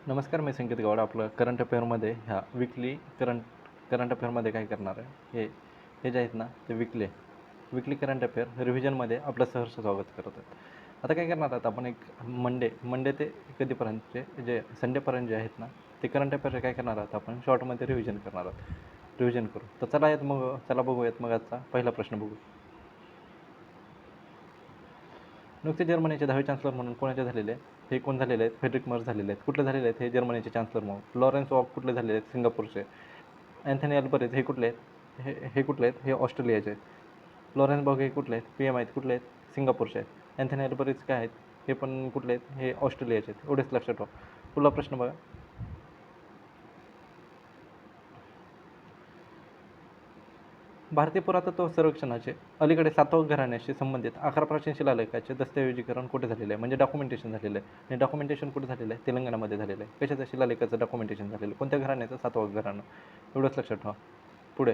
नमस्कार, मी संकेत गौड. आपलं करंट अफेअरमध्ये ह्या विकली करंट अफेअरमध्ये काय करणार आहे हे जे आहेत ना ते विकली करंट अफेअर रिव्हिजनमध्ये आपलं सहर्ष स्वागत करत आहेत. आता काय करणार आहात आपण एक मंडे ते कधीपर्यंतचे जे संडेपर्यंत जे आहेत ना ते करंट अफेअर काय करणार आहात आपण शॉर्टमध्ये रिव्हिजन करणार आहात. रिव्हिजन करू तर चला बघूयात. मग आजचा पहिला प्रश्न बघू. नुकते जर्मनीचे 10वे चान्सलर म्हणून कोणाचे झालेले हे कोण झालेले आहेत? फ्रेडरिक मर्स झालेले आहेत. कुठले झालेले आहेत हे जर्मनीचे चान्सलर म्हणून? लॉरेन्स वॉक कुठले झालेले आहेत? सिंगापूरचे. अँथनी अल्बरेज हे कुठले आहेत? हे कुठले आहेत? हे ऑस्ट्रेलियाचे आहेत. लॉरेन्स बॉग हे कुठले आहेत? PM आहेत. कुठले आहेत? सिंगापूरचे आहेत. अँथनी अल्बरेज काय आहेत? हे पण कुठले आहेत? हे ऑस्ट्रेलियाचे आहेत. एवढेच लक्षात ठेवा. पुढला प्रश्न बघा. भारतीय पुरातत्व सर्वेक्षणाचे अलीकडे सातवं घराण्याशी संबंधित 11 प्राचीन शिलालेखाचे दस्तऐवजीकरण कुठे झालेले आहे? म्हणजे डॉक्युमेंटेशन झालेलं आहे. आणि डॉक्युमेंटेशन कुठे झालेलं आहे? तेलंगणामध्ये झालेलं आहे. कशाचं शिलालेखाचं डॉक्युमेंटेशन झालेलं आहे? कोणत्या घराण्याचं? सातवं घराणं. एवढंच लक्षात ठेवा. पुढे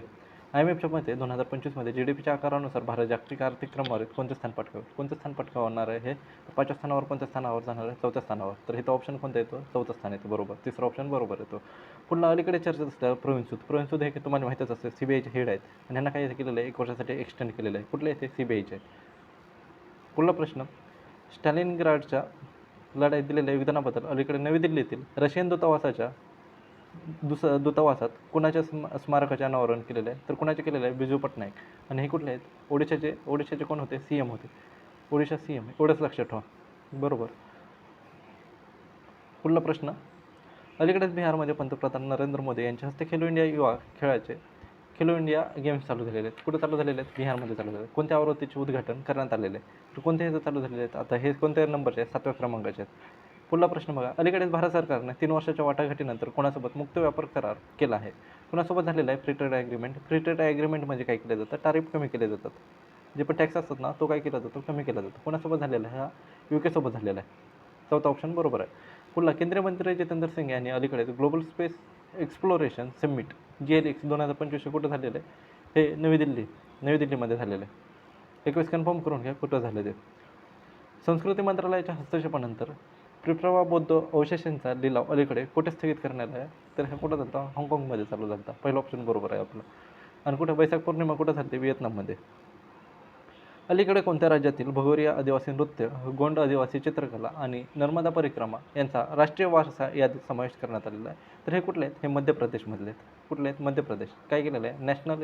IMFच्या मते 2025मध्ये GDPच्या आकारानुसार भारत जागतिक आर्थिक क्रमवारीत कोणते स्थान पटकावणार आहे? हे 5व्या स्थानावर, कोणत्या स्थानावर जाणार आहे? 4थ्या स्थानावर. तर इथं ऑप्शन कोणता येतो? 4थं स्थान येतो. बरोबर. तिसरा ऑप्शन बरोबर येतो. पुढला अलीकडे चर्चेत असल्यावर प्रवीण सूद हे तुम्हाला माहीतच असते CBIचे हेड आहेत आणि यांना काय केलेलं आहे? 1 वर्षासाठी एक्सटेंड केलेलं आहे. कुठले ते? CBIचे. पुढला प्रश्न. स्टॅलिनग्राडच्या लढाईत दिलेल्या योगदानाबद्दल अलीकडे नवी दिल्लीतील रशियन दूतावासात कुणाच्या स्मारकाचे अनावरण केलेलं आहे? तर कुणाचे केलेलं आहे? बिजू पटनायक. आणि हे कुठले आहेत? ओडिशाचे कोण होते? CM होते. ओडिशा CM. एवढंच लक्षात ठेवा. बरोबर. पुढला प्रश्न. अलीकडेच बिहारमध्ये पंतप्रधान नरेंद्र मोदी यांच्या हस्ते खेलो इंडिया युवा खेलो इंडिया गेम्स चालू झालेले आहेत. कुठे चालू झालेले आहेत? बिहारमध्ये चालू झाले आहेत. कोणत्या आवृत्तीचे उद्घाटन करण्यात आलेले आहे? तर कोणत्या ह्याचं चालू झालेले आहेत? आता हे कोणत्या नंबरचे आहेत? 7व्या क्रमांकाचे आहेत. पुढला प्रश्न बघा. अलीकडेच भारत सरकारने 3 वर्षाच्या वाटाघाटीनंतर कोणासोबत मुक्त व्यापार करार केला आहे? कोणासोबत झालेला आहे? Free trade agreement. Free trade agreement म्हणजे काय केलं जातं? टॅरिफ कमी केले जातात. जे पण टॅक्स असतात ना तो काय केला जातो? कमी केला जातो. कोणासोबत झालेला आहे? हा UK सोबत झालेला आहे. 4था ऑप्शन बरोबर आहे. पुढला. केंद्रीय मंत्री जितेंद्र सिंग यांनी अलीकडेच global space exploration summit GLX 2025 कुठं झालेलं आहे? हे नवी दिल्लीमध्ये झालेलं आहे. 21 कन्फर्म करून घ्या कुठं झालं ते. संस्कृती मंत्रालयाच्या हस्तक्षेपानंतर प्रिप्रवा बौद्ध अवशेषांचा लिलाव अलीकडे कुठे स्थगित करण्यात आला आहे? तर हे कुठं झालं? हाँगकाँगमध्ये चालू झालं. पहिलं ऑप्शन बरोबर आहे आपलं. आणि कुठं? बैसाख पौर्णिमा कुठं झाली? व्हिएतनाममध्ये. अलीकडे कोणत्या राज्यातील भगोरिया आदिवासी नृत्य, गोंड आदिवासी चित्रकला आणि नर्मदा परिक्रमा यांचा राष्ट्रीय वारसा यादीत समावेश करण्यात आलेला आहे? तर हे कुठले आहेत? हे मध्य प्रदेशमधले आहेत. कुठले आहेत? मध्य प्रदेश. काय केलेलं आहे? नॅशनल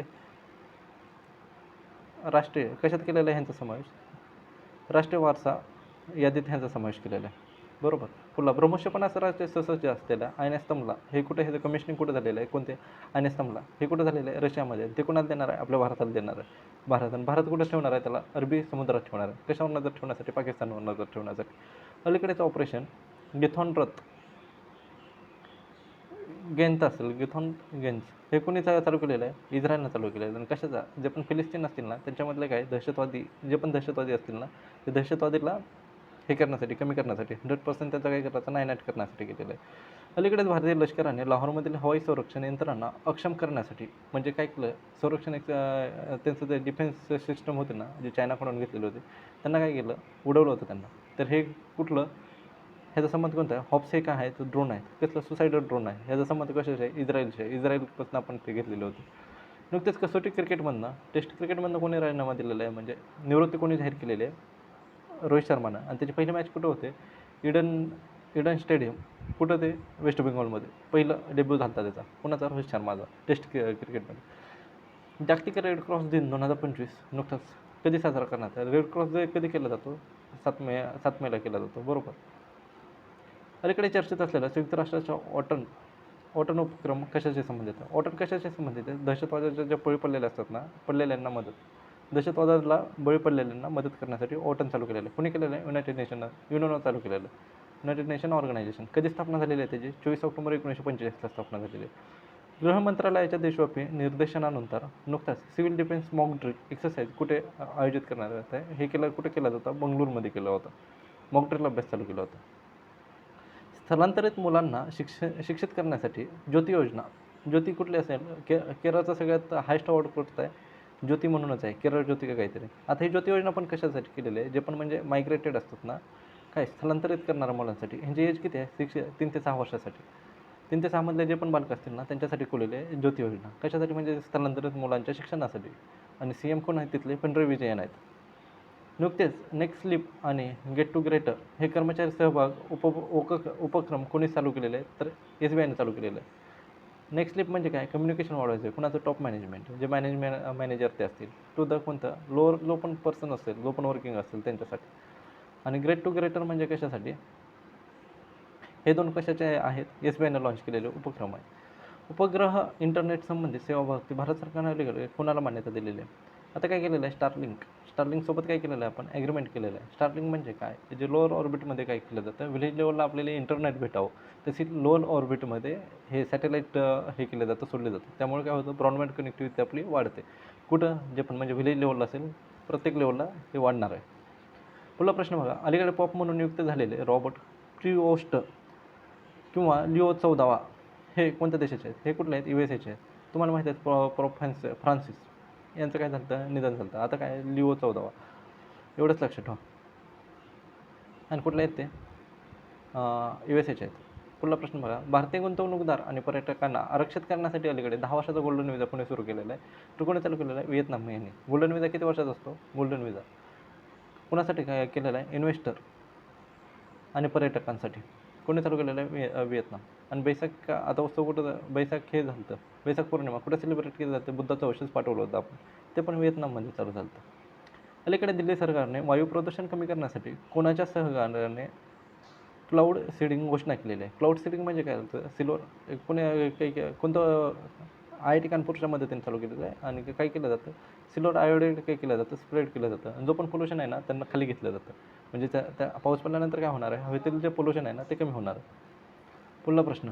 राष्ट्रीय कशात केलेला आहे ह्यांचा समावेश? राष्ट्रीय वारसा यादीत ह्यांचा समावेश केलेला आहे. बरोबर. पुढला. ब्रह्मोत्सवनाचा राष्ट्रीय ससज्ज असलेल्या आयनेस्तंभला हे कुठे? ह्याचं कमिशनिंग कुठे झालेलं आहे? कोणते? आयनेस्तंभला. हे कुठं झालेलं आहे? रशियामध्ये. ते कुणाला देणार आहे? आपल्या भारताला देणार आहे. भारत कुठं ठेवणार आहे? त्याला अरबी समुद्रात ठेवणार आहे. कशावर नजर ठेवण्यासाठी? पाकिस्तानवर नजर ठेवण्यासाठी. अलीकडेच ऑपरेशन गिथॉन गेन्स हे कोणी चालू केलेलं आहे? इस्रायलनं चालू केलेलं आहे. आणि कशाचा? जे पण फिलिस्तीन असतील ना त्यांच्यामधले काय दहशतवादी असतील ना ते दहशतवादीला हे करण्यासाठी, कमी करण्यासाठी 100% त्याचं काय करायचं? नायनाट करण्यासाठी केलेलं आहे. अलीकडेच भारतीय लष्कराने लाहोरमधील हवाई संरक्षण यंत्रणा अक्षम करण्यासाठी म्हणजे काय केलं? त्यांचं जे डिफेन्स सिस्टम होते ना जे चायनाकडून घेतलेले होते त्यांना काय केलं? उडवलं होतं त्यांना. तर हे कुठलं? ह्याचा संबंध कोणता आहे? हॉप्स काय आहे? तो ड्रोन आहे. कसलं? सुसाइडल ड्रोन आहे. ह्याचा संबंध कशाचा आहे? इस्रायलपासून आपण ते घेतलेले होते. नुकतेच कसोटी क्रिकेटमधनं टेस्ट क्रिकेटमधनं कोणी राजीनामा दिलेला आहे? म्हणजे निवृत्ती कोणी जाहीर केलेली आहे? रोहित शर्मानं. आणि त्याची पहिली मॅच कुठं होते? Eden stadium. कुठं ते? वेस्ट बेंगॉलमध्ये. पहिलं डेब्यू झाला त्याचा. कोणाचा? रोहित शर्माचा टेस्ट क्रिकेटमध्ये. जागतिक रेड क्रॉस दिन 2025 नुकताच कधी साजरा करण्यात आला? रेड क्रॉस डे कधी केला जातो? 7 मेला केला जातो. बरोबर. अलीकडे चर्चेत असलेला संयुक्त राष्ट्राचा ऑटन उपक्रम कशाशी संबंधित आहे? ऑटन कशाशी संबंधित आहे? दहशतवादाच्या ज्या बळी पडलेल्या असतात ना दहशतवादाला बळी पडलेल्यांना मदत करण्यासाठी ऑटन चालू केलेलं आहे. कोणी केलेलं आहे? युनोनं चालू केलेलं आहे. United Nation Organisation. कधी स्थापना झालेली आहे त्याची? 24 ऑक्टोबर 1945ला स्थापना झालेली आहे. गृह मंत्रालयाच्या देशव्यापी निर्देशनानंतर नुकताच civil defence mock drill exercise कुठे आयोजित करण्यात येत आहे? हे कुठे केला जातं? बंगळूरमध्ये केला होता. मॉक ड्रिल अभ्यास चालू केला होता. स्थलांतरित मुलांना शिक्षित करण्यासाठी ज्योती कुठली असेल? केरळचा सगळ्यात हायस्ट अवॉर्ड कुठचा आहे? ज्योती म्हणूनच आहे. केरळ ज्योती का काहीतरी. आता ही ज्योती योजना पण कशासाठी केलेली आहे? जे पण म्हणजे मायग्रेटेड असतात ना काय स्थलांतरित करणाऱ्या मुलांसाठी ह्यांची एज किती आहे 3 ते 6 वर्षासाठी. 3 ते 6मधले जे पण बालक असतील ना त्यांच्यासाठी खुलेली आहे ज्योती योजना. कशासाठी म्हणजे स्थलांतरित मुलांच्या शिक्षणासाठी. आणि CM कोण आहेत तिथले पिनराई विजयन आहेत. नुकतेच नेक्स्ट स्लीप आणि गेट टू ग्रेटर हे कर्मचारी सहभाग उपक्रम कोणी चालू केलेले आहेत तर SBIने चालू केलेलं आहे. नेक्स्ट स्लीप म्हणजे काय कम्युनिकेशन वाढवायचं आहे कुणाचं टॉप मॅनेजमेंट जे मॅनेजर ते असतील टू द कोणतं जो पण पर्सन असेल जो पण वर्किंग असेल त्यांच्यासाठी. आणि ग्रेट टू ग्रेटर म्हणजे कशासाठी हे दोन कशाचे आहेत SBIने लॉन्च केलेले उपक्रम आहे. उपग्रह इंटरनेट संबंधित सेवा भक्ती भारत सरकारने कोणाला मान्यता दिलेली आहे. आता काय केलेलं आहे स्टारलिंकसोबत काय केलेलं आहे आपण ॲग्रीमेंट केलेलं आहे. स्टारलिंक म्हणजे काय जे लोअर ऑर्बिटमध्ये काय केलं जातं विलेज लेवलला आपल्याला इंटरनेट भेटावं तशी लोअर ऑर्बिटमध्ये हे सॅटेलाईट हे केलं जातं सोडलं जातं. त्यामुळे काय होतं ब्रॉडबँड कनेक्टिव्हिटी आपली वाढते. कुठं जे पण म्हणजे विलेज लेवलला असेल प्रत्येक लेवलला हे वाढणार आहे. पुढला प्रश्न बघा अलीकडे पॉप म्हणून नियुक्त झालेले रॉबर्ट क्रिओस्ट किंवा लिओ 14वा हे कोणत्या देशाचे आहेत हे कुठले आहेत USAचे आहेत. तुम्हाला माहीत आहेत फ्रान्सिस यांचं काय झालं निधन झालं. आता काय लिओ 14वा एवढंच लक्षात ठेवा. आणि कुठले आहेत ते USAचे आहेत. पुढला प्रश्न बघा भारतीय गुंतवणूकदार आणि पर्यटकांना आरक्षित करण्यासाठी अलीकडे 10 वर्षाचा गोल्डन विजा कोणी सुरू केलेला आहे तर कोणी चालू केलेला आहे व्हिएतनाम यांनी. गोल्डन विजा किती वर्षाचा असतो गोल्डन विजा कोणासाठी काय केलेला आहे इन्व्हेस्टर आणि पर्यटकांसाठी. कोणी चालू केलेलं आहे व्हिएतनाम. आणि बैसाख आता उत्सव कुठं बैसाख हे झालं बैसाख पौर्णिमा कुठं सेलिब्रेट केलं जातं बुद्धाचं औषध पाठवलं होतं आपण ते पण व्हिएतनाममध्ये चालू झालं. अलीकडे दिल्ली सरकारने वायू प्रदूषण कमी करण्यासाठी कोणाच्या सहकार्याने क्लाउड सीडिंग घोषणा केलेली आहे. क्लाउड सीडिंग म्हणजे काय होतं सिल्वर कोणतं IIT कानपूरच्या मदतीने चालू केलेलं आहे. आणि काय केलं जातं सिल्वर आयोडाईड काय केलं जातं स्प्रेड केलं जातं. आणि जो पण पोल्युशन आहे ना त्यांना खाली घेतलं जातं म्हणजे त्या पाऊस पडल्यानंतर काय होणार आहे हवेतील जे पोल्युशन आहे ना ते कमी होणार आहे. पुढला प्रश्न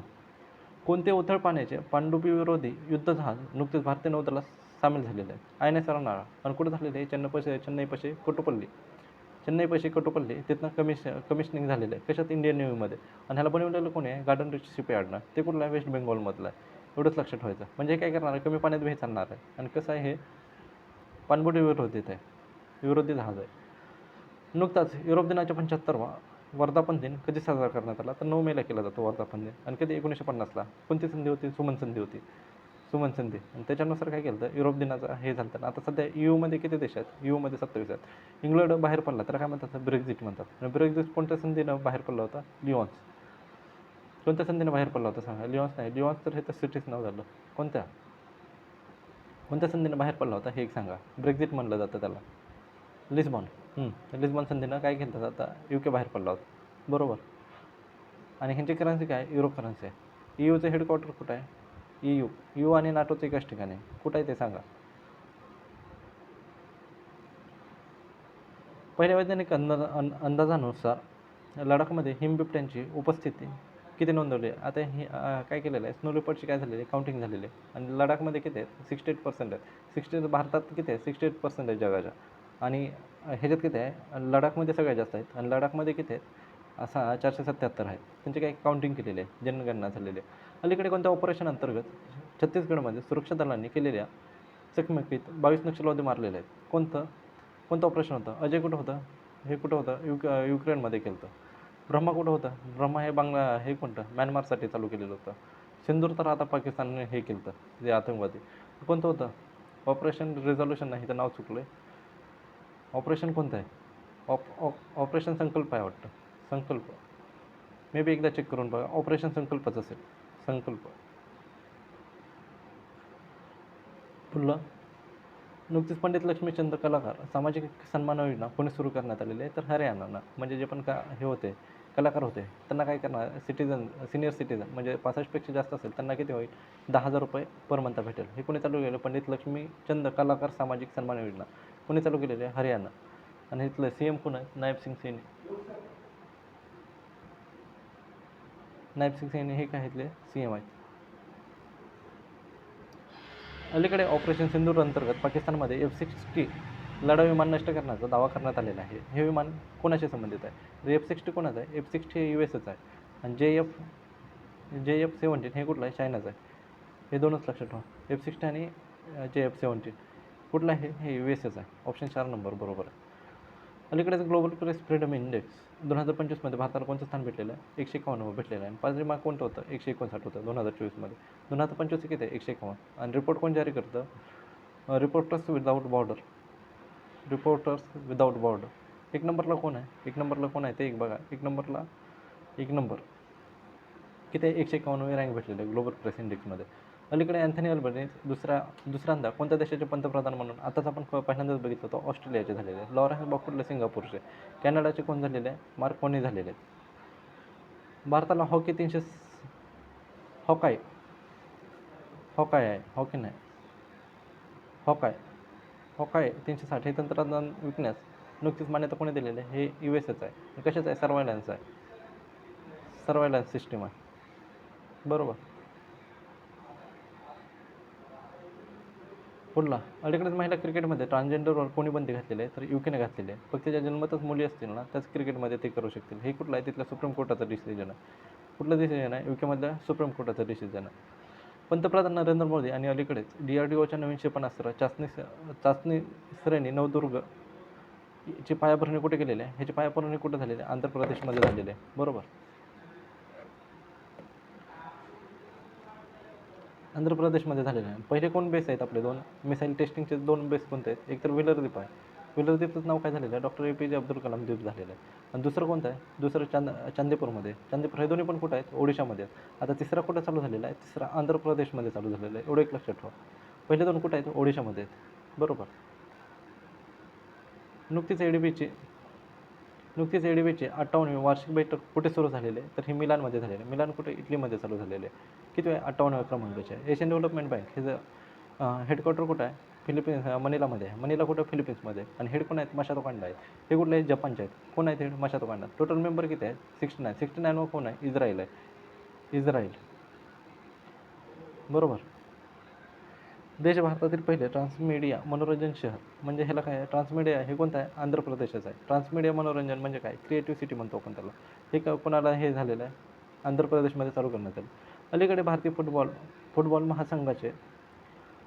कोणते उथळ पाण्याचे पाणडुबी विरोधी युद्ध जहाज नुकतेच भारतीय नौदलात सामील झालेले आहे INS रानाळा. आणि कुठं झालेले आहे चेन्नई पैसे कटुपल्ली तिथनं कमिशनिंग झालेलं आहे कशात इंडियन नेव्हीमध्ये. आणि ह्याला बनवलेलं कोणी आहे गार्डन रिच शिपयार्डनं. ते कुठलं आहे वेस्ट बेंगॉलमधलं आहे. एवढंच लक्षात ठेवायचं म्हणजे काय करणार आहे कमी पाण्यात हे चालणार आहे. आणि कसं आहे हे पाणबुडी विरोधी जहाज आहे. नुकताच युरोप दिनाच्या 75वा वर्धापन दिन कधी साजरा करण्यात आला तर 9 मेला केला जातो वर्धापन दिन. आणि कधी 1950ला कोणती संधी होती सुमन संधी. आणि त्याच्यानुसार काय केलं तर युरोप दिनाचं हे झालं. आता सध्या EUमध्ये किती देश आहेत EUमध्ये 27 आहेत. इंग्लंड बाहेर पडला तर काय म्हणतात ब्रेक्झिट म्हणतात. आणि ब्रेक्झिट कोणत्या संधीनं बाहेर पडला होता लिओन्स. कोणत्या संधीनं बाहेर पडला होता सांगा लिओन्स तर हे तर सिटीच नाव झालं. कोणत्या संधीनं बाहेर पडला होता हे एक सांगा. ब्रेक्झिट म्हणलं जातं त्याला. लिस्बॉन संधीनं काय केलं जातं आता UK बाहेर पडला होता बरोबर. आणि ह्यांची करन्सी काय युरो करन्सी आहे. EUचं हेडक्वार्टर कुठं आहे EU आणि नाटोचं एकाच ठिकाणी कुठं आहे ते सांगा. पहिल्या वैज्ञानिक अंदाजानुसार लडाखमध्ये हिमबिबट्यांची उपस्थिती किती नोंदवली आहे. आता ही काय केलेलं आहे स्नो लेपर्डची काय झालेली आहे काउंटिंग झालेली आहे. आणि लडाखमध्ये किती आहेत 68% आहेत. भारतात किती आहे 68% आहे जगाच्या. आणि ह्याच्यात किती आहे लडाखमध्ये सगळ्यात जास्त आहेत. आणि लडाखमध्ये किती आहेत असा 477 आहेत. त्यांची काही काउंटिंग केलेली आहे जनगणना झालेली आहे. अलीकडे कोणत्या ऑपरेशन अंतर्गत छत्तीसगडमध्ये सुरक्षा दलांनी केलेल्या चकमकीत 22 नक्षलवादी मारलेले आहेत. कोणतं ऑपरेशन होतं अजय कुठं होतं हे कुठं होतं युक्रेनमध्ये केलं होतं. ब्रह्मा कुठं होतं ब्रह्मा हे कोणतं म्यानमारसाठी चालू केलेलं होतं. सिंदूर तर आता पाकिस्तानने हे केलं होतं जे आतंकवादी कोणतं होतं ऑपरेशन रिझॉल्युशन नाही तर नाव चुकलं आहे. ऑपरेशन कोणतं आहे ऑपरेशन संकल्प आहे वाटतं संकल्प मे बी एकदा चेक करून बघा ऑपरेशन संकल्पच असेल संकल्प. पुढलं नुकतीच पंडित लक्ष्मीचंद कलाकार सामाजिक सन्मान योजना कोणी सुरू करण्यात आलेली आहे तर हरियाणानं. म्हणजे जे पण हे होते कलाकार होते त्यांना काय करणार सिनियर सिटीजन म्हणजे 65पेक्षा जास्त असेल त्यांना किती होईल 10,000 रुपये पर मंथ भेटेल. हे कोणी चालू केलं पंडित लक्ष्मीचंद कलाकार सामाजिक सन्मान योजना कोणी चालू केलेली आहे हरियाणा. आणि इथलं CM कोण आहे नायब सिंग सैनी हे काय इथले CM आहेत. अलीकडे ऑपरेशन सिंदूर अंतर्गत पाकिस्तानमध्ये F-60 लढाऊ विमान नष्ट करण्याचा दावा करण्यात आलेला आहे. हे विमान कोणाशी संबंधित आहे F-60 कोणाचं आहे F-60 हे USAचं आहे. आणि JF-17 हे कुठलं आहे चायनाचं आहे. हे दोनच लक्षात ठेवा F-60 आणि JF-17 कुठलं आहे हे USAचं आहे. ऑप्शन 4 नंबर बरोबर आहे. अलीकडेच ग्लोबल प्रेस फ्रीडम इंडेक्स 2025मध्ये भारताला कोणतं स्थान भेटलेलं आहे? 151 भेटलेलं आहे. आणि पाचवी मार्क कोणतं होतं? 159 होतं 2024मध्ये. 2025 किती आहे? 151. आणि रिपोर्ट कोण जारी करतं? Reporters without border. Reporters without border. एक नंबरला कोण आहे? एक नंबरला कोण आहे ते एक बघा. एक नंबर किती आहे? 151वी रँक भेटलेलं आहे ग्लोबल प्रेस इंडेक्समध्ये. अलीकडे अँथनी अल्बनीज दुसऱ्यांदा कोणत्या देशाचे पंतप्रधान म्हणून आताच आपण पहिल्यांदाच बघितलं होतं ऑस्ट्रेलियाचे झालेले आहे. लॉरेन्स बॉफोर्डले सिंगापूरचे. कॅनडाचे कोण झालेले आहे? मार्क कोणी झालेले आहेत. भारताला हॉकी 300 हॉकाय आहे, हॉकी नाही, हॉकाय 360 हे तंत्रज्ञान विकण्यास नुकतीच मान्यता कोणी दिलेली आहे? हे US आहे. कशाचं आहे? सर्वायलन्स सिस्टीम आहे. बरोबर. पुढला, अलीकडेच महिला क्रिकेटमध्ये ट्रान्सजेंडरवर कोणी बंदी घातलेली आहे? तर UKने घातलेली आहे. फक्त ज्या जन्मतच मुली असतील ना त्याच क्रिकेटमध्ये ते करू शकतील. हे कुठलं आहे? तिथल्या सुप्रीम कोर्टाचं डिसिजन आहे. कुठलं डिसिजन आहे? UKमधल्या सुप्रीम कोर्टाचं डिसिजन आहे. पंतप्रधान नरेंद्र मोदी आणि अलीकडेच DRDOच्या नवीन क्षेपणास्त्र चाचणी श्रेणी नवदुर्ग ची पायाभरणी कुठे केलेली आहे? ह्याची पायाभरणी कुठे झालेली आहे? आंध्र प्रदेशमध्ये झालेली आहे. बरोबर. आंध्र प्रदेशमध्ये झालेले आहे. पहिले कोण बेस आहेत आपले दोन मिसाईल टेस्टिंगचे दोन बेस कोणते आहेत? एक तर विलरद्वीप आहे. विलरद्वीपचं नाव काय झालेलं आहे? डॉक्टर APJ अब्दुल कलाम द्वीप झालेलं आहे. आणि दुसरं कोणतं आहे? दुसरं चांदीपूरमध्ये. चांदीपूर हे दोन्ही पण कुठं आहेत? ओडिशामध्ये आहेत. आता तिसरा कुठं चालू झालेला आहे? तिसरा आंध्र प्रदेशमध्ये चालू झालेला आहे. एवढं एक लक्षात ठेवा. पहिले दोन कुठं आहेत? ओडिशामध्ये आहेत. बरोबर. नुकतीच ADBची 58वी वार्षिक बैठक कुठे सुरू झालेली आहे? तर ही मिलानमध्ये झालेली आहे. मिलान कुठे? इटलीमध्ये चालू झालेली आहे. किती आहे? 58व्या क्रमांकाची आहे. एशियन डेव्हलपमेंट बँक हे हेडक्वार्टर कुठं आहे? मनिलामध्ये आहे. मनिला कुठं? फिलिपिन्समध्ये. आणि हेड कोण आहेत? मासातो कांडा आहेत. हे कुठले आहेत? जपानचे आहेत. कोण आहेत हेड? मासातो कांडा. टोटल मेंबर किती आहेत? 69वर कोण आहे? इस्रायल आहे. बरोबर. देश भारतातील पहिले ट्रान्समीडिया मनोरंजन शहर म्हणजे ह्याला काय आहे? ट्रान्समीडिया हे कोणतं आहे? आंध्र प्रदेशाचं आहे. ट्रान्समीडिया मनोरंजन म्हणजे काय? क्रिएटिव्ह सिटी म्हणतो आपण त्याला. हे कोणाला हे झालेलं आहे? आंध्र प्रदेशमध्ये चालू करण्यात आलं. अलीकडे भारतीय फुटबॉल महासंघाचे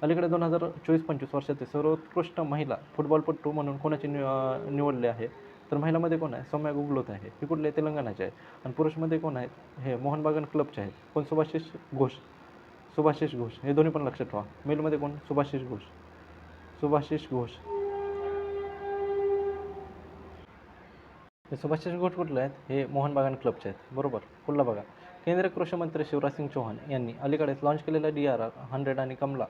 अलीकडे 2024-25 वर्षाचे सर्वोत्कृष्ट महिला फुटबॉलपटू म्हणून कोणाचे निवडले आहे? तर महिलामध्ये कोण आहे? सौम्या गुगलोत आहे. हे कुठले? तेलंगणाचे आहे. आणि पुरुषमध्ये कोण आहेत? हे मोहन बागान क्लबचे आहेत. कोण? सुभाशिष घोष. हे दोन्ही पण लक्षात ठेवा. मेलमध्ये कोण? सुभाशिष घोष. हे सुभाशिष घोष कुठले आहेत? हे मोहन बागान क्लबचे आहेत. बरोबर. पुढला बघा. केंद्रीय कृषी मंत्री शिवराज सिंग चौहान यांनी अलीकडेच लॉन्च केलेल्या DRR 100 आणि कमला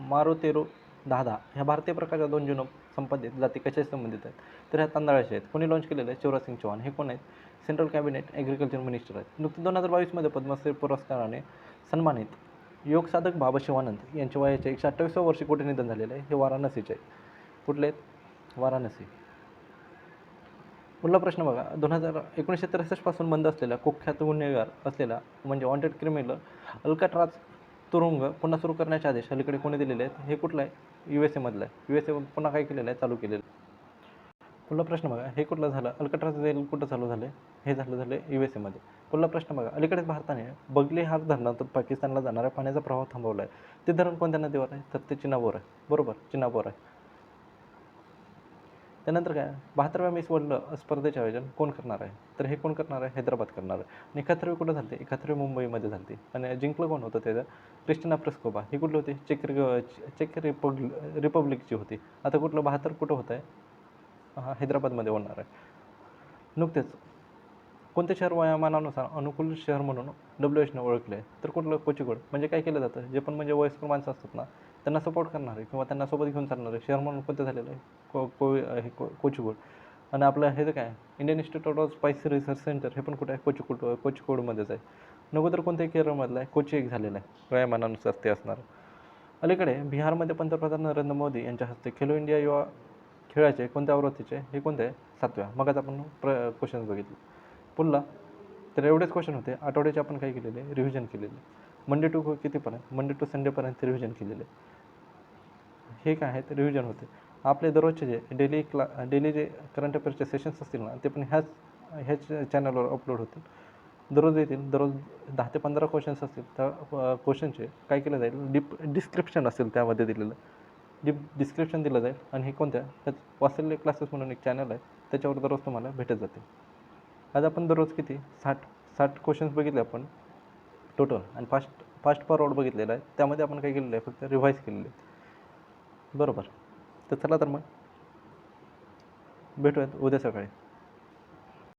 मारुतेरो 10 ह्या भारतीय प्रकारच्या 2 जीनोम संपादित जाती कशाशी संबंधित आहेत? तर ह्या तांदळाशी आहेत. कोणी लॉन्च केलेलं आहे? शिवराज सिंग चौहान. हे कोण आहेत? सेंट्रल कॅबिनेट ॲग्रिकल्चर मिनिस्टर आहेत. नुकतीच 2022मध्ये पद्मश्री पुरस्काराने सन्मानित योगसाधक बाबा शिवानंद यांच्या वयाच्या 128व्या वर्षी कुठे निधन झालेलं आहे? हे वाराणसीचे आहेत. कुठले आहेत? वाराणसी. पुढला प्रश्न बघा. 1963 पासून बंद असलेला कुख्यात गुन्हेगार असलेला म्हणजे वॉन्टेड क्रिमिनल अल्काट्राज तुरुंग पुन्हा सुरू करण्याचे आदेश अलीकडे कोणी दिलेले आहेत? हे कुठलं आहे? USA मधलं आहे. USA पुन्हा काय केलेलं आहे? चालू केलेलं. पुढला प्रश्न बघा. हे कुठलं झालं? अल्काट्राज जेल कुठं चालू झालं? हे झालं USA मध्ये. पुढला प्रश्न बघा. अलीकडेच भारताने बगलेहार धरणातून पाकिस्तानला जाणाऱ्या पाण्याचा प्रवाह थांबवला आहे. ते धरण कोणत्या नदीवर आहे? तर ते चिनाबोर आहे. बरोबर. चिनाबोर आहे. त्यानंतर काय? 72व्या मिस वर्ल्ड स्पर्धेचे आयोजन कोण करणार आहे? तर हे कोण करणार आहे? हैदराबाद करणार आहे. आणि 71वी कुठं झाली? 71वी मुंबईमध्ये झाली. आणि जिंकलं कोण होतं त्याचं? Christina Pliskova. ही कुठली होती? चेक रिपब्लिकची होती. आता कुठलं 72 कुठं होतं आहे? हैदराबादमध्ये होणार आहे. नुकतेच कोणते शहर वयोमानानुसार अनुकूल शहर म्हणून WHने ओळखले आहे? तर कुठलं? कोचिकोड. म्हणजे काय केलं जातं? जे पण म्हणजे वयस्कर माणसं असतात ना त्यांना सपोर्ट करणारे किंवा त्यांना सोबत घेऊन चालणारे शहर म्हणून कोणतं झालेलं आहे? कोचिकोड. आणि आपलं हे काय? Indian institute of spice research centre हे पण कुठं आहे? कोचिकोडमध्येच आहे. नगोदर कोणत्या केरळमधलं आहे? कोची एक झालेलं आहे. वयोमानानुसार ते असणार. अलीकडे बिहारमध्ये पंतप्रधान नरेंद्र मोदी यांच्या हस्ते खेलो इंडिया युवा खेळाचे कोणत्या आवृत्तीचे? हे कोणते आहे? 7व्या. मग आता आपण क्वेश्चन्स बघितले. पुढला तर एवढेच क्वेश्चन होते. आठवड्याचे आपण काय केलेले? रिव्हिजन केलेले. मंडे टू कितीपर्यंत? मंडे टू संडेपर्यंत रिव्हिजन केलेले. हे काय आहेत? रिव्हिजन होते. आपले दररोजचे जे डेली जे करंट अफेअरचे सेशन्स असतील ना ते पण ह्याच चॅनलवर अपलोड होतील. दररोज येतील. दररोज 10 ते 15 क्वेश्चन्स असतील. त्या क्वेश्चनचे काय केलं जाईल? डिस्क्रिप्शन असेल त्यामध्ये दिलेलं. डिस्क्रिप्शन दिलं जाईल. आणि हे कोणत्या? वाचलेले क्लासेस म्हणून एक चॅनल आहे त्याच्यावर दररोज तुम्हाला भेटत जाते. आज आपण दररोज किती 60 क्वेश्चन्स बघितले आपण टोटल, आणि फास्ट फास्ट फॉरवर्ड बघितलेलं आहे. त्यामध्ये आपण काय केलेलं आहे, फक्त रिवाईज केलेलं आहे. बरोबर. तर चला तर मग भेटूयात उद्या सकाळी.